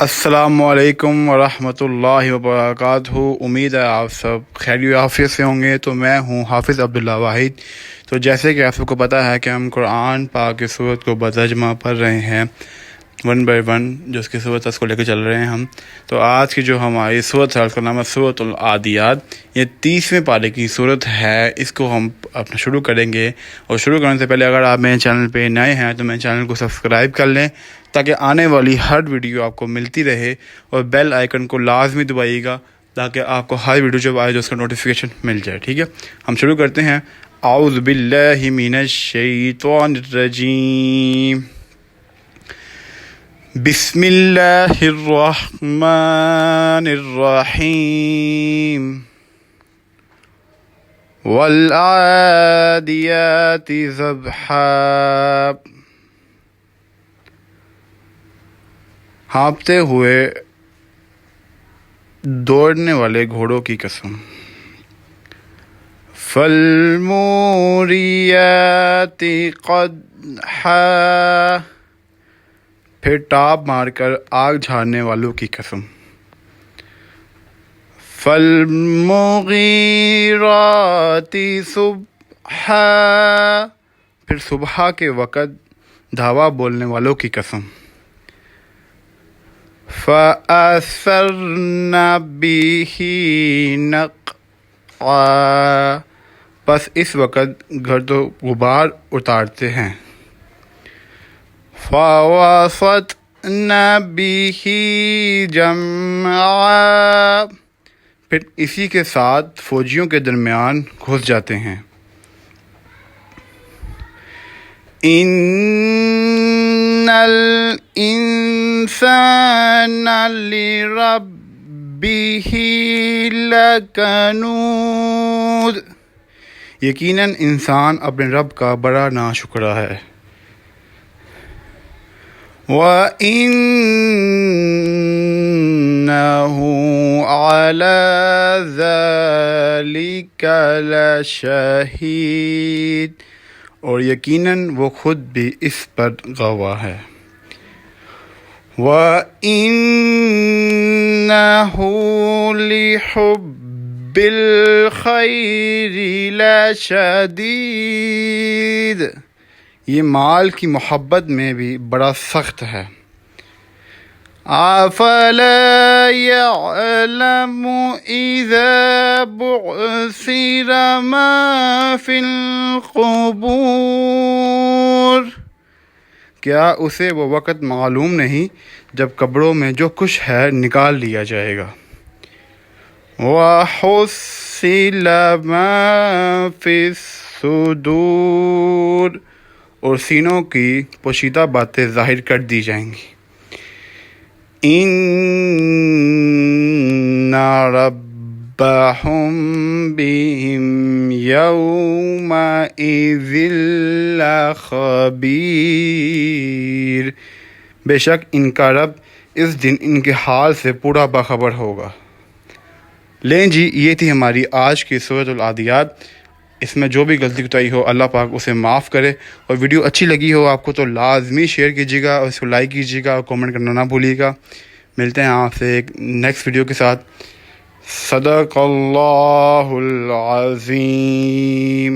السلام علیکم ورحمۃ اللہ وبرکاتہ۔ امید ہے آپ سب خیر و عافیت سے ہوں گے۔ تو میں ہوں حافظ عبداللہ واحد۔ تو جیسے کہ آپ سب کو پتہ ہے کہ ہم قرآن پاک کی سورت کو بترجمہ پڑھ رہے ہیں 1 by 1، جو اس کی سورت ہے اس کو لے کے چل رہے ہیں ہم۔ تو آج کی جو ہماری سورت ہے اس کا نام ہے سورۃ العادیات۔ یہ 30ویں پارے کی سورت ہے، اس کو ہم اپنا شروع کریں گے۔ اور شروع کرنے سے پہلے اگر آپ میرے چینل پہ نئے ہیں تو میرے چینل کو سبسکرائب کر لیں تاکہ آنے والی ہر ویڈیو آپ کو ملتی رہے، اور بیل آئیکن کو لازمی دبائیے گا تاکہ آپ کو ہر ویڈیو جب آئے جو اس کا نوٹیفیکیشن مل جائے، ٹھیک ہے؟ ہم شروع کرتے ہیں۔ اعوذ باللہ من الشیطان الرجیم، بسم اللہ الرحمن الرحیم، والعادیات ضبحا، ہانپتے ہوئے دوڑنے والے گھوڑوں کی قسم، فالموریات قدحا، پھر ٹاپ مار کر آگ جھاڑنے والوں کی قسم، فالمغیرات صبحا، پھر صبح کے وقت دھاوا بولنے والوں کی قسم، فَأَثَرْنَ بِهِ نَقْعًا، پس اس وقت گرد و غبار اتارتے ہیں، فَوَسَطْنَ بِهِ جَمْعًا، پھر اسی کے ساتھ فوجیوں کے درمیان گھس جاتے ہیں، إِنَّ الْإِنسَانَ لِرَبِّهِ لَكَنُودٌ، یقیناً انسان اپنے رب کا بڑا ناشکرا ہے، وَإِنَّهُ عَلَى ذَلِكَ لَشَهِيدٌ، اور یقیناً وہ خود بھی اس پر گواہ ہے، وَإِنَّهُ لِحُبِّ الْخَيْرِ لَشَدِيدٌ، یہ مال کی محبت میں بھی بڑا سخت ہے، أَفَلَا يَعْلَمُ إِذَا بُعْثِرَ مَا فِي الْقُبُورِ، کیا اسے وہ وقت معلوم نہیں جب قبروں میں جو کچھ ہے نکال لیا جائے گا، وَحُصِّلَ مَا فِي الصُّدُورِ، اور سینوں کی پوشیدہ باتیں ظاہر کر دی جائیں گی، إِنَّ رَبَّهُم بِهِمْ يَوْمَئِذٍ لَخَبِيرٌ، بے شک ان کا رب اس دن ان کے حال سے پورا باخبر ہوگا۔ لیں جی، یہ تھی ہماری آج کی سورۃ العادیات۔ اس میں جو بھی غلطی کوتاہی ہو اللہ پاک اسے معاف کرے، اور ویڈیو اچھی لگی ہو آپ کو تو لازمی شیئر کیجیے گا، اور اس کو لائک کیجیے گا، اور کامنٹ کرنا نہ بھولیے گا۔ ملتے ہیں آپ سے ایک نیکسٹ ویڈیو کے ساتھ۔ صدق اللہ العظیم۔